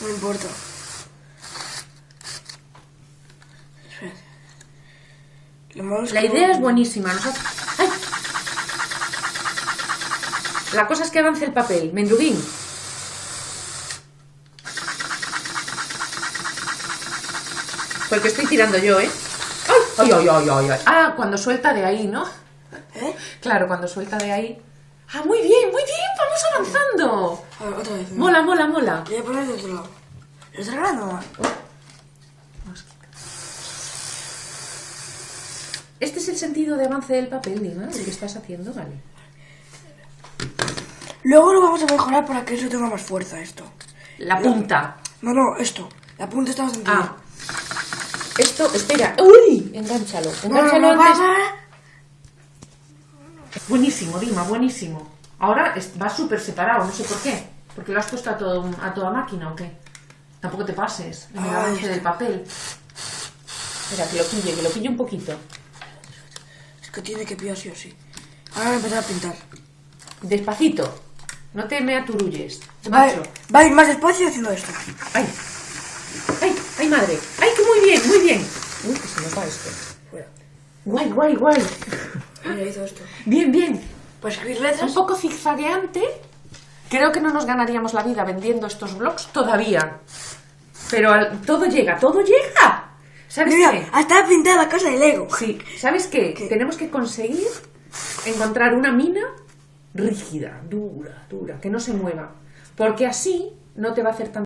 No me importa. Espérate. Lo malo es La que idea no- es buenísima. ¡Ay! La cosa es que avance el papel. Mendruguín. Porque estoy tirando yo, ¿eh? ¡Ay! ¡Ay, ay, ay, ay, ay! Ah, cuando suelta de ahí, ¿no? ¿Eh? Claro, cuando suelta de ahí. ¡Ah, muy bien, muy bien! ¡Vamos avanzando! A ver, otra vez. Mola, mola, mola. Voy a poner de otro lado. ¿Lo estás grabando, mamá? Este es el sentido de avance del papel, Dima, lo que estás haciendo, vale. Luego lo vamos a mejorar para que eso tenga más fuerza, esto. La punta. No, esto. La punta está bastante Ah. Esto, espera. ¡Uy! Engánchalo. bien. No, Engánchalo no, antes. va. Buenísimo, Dima, buenísimo. Ahora va súper separado, no sé por qué. Porque lo has puesto a toda máquina o qué. Tampoco te pases en el Ay, avance está. del papel. Espera, que lo pille un poquito. Es que tiene que pillar sí o sí. Ahora voy a empezar a pintar. Despacito. No te me aturulles. Va a ir más despacio haciendo esto. ¡Ay! ¡Ay! ¡Ay, madre! ¡Ay, que muy bien, muy bien! Uy, que se me va esto. Fuera. Guay, guay, guay. Mira, hizo esto. Bien, bien. Para escribir Un letras. poco zigzagueante. Creo que no nos ganaríamos la vida vendiendo estos blogs todavía. Pero todo llega, todo llega. ¿Sabes Mira, qué? hasta pintar la casa de Lego. Sí, ¿sabes qué? ¿Qué? Tenemos que conseguir encontrar una mina rígida, dura, que no se mueva. Porque así no te va a hacer tan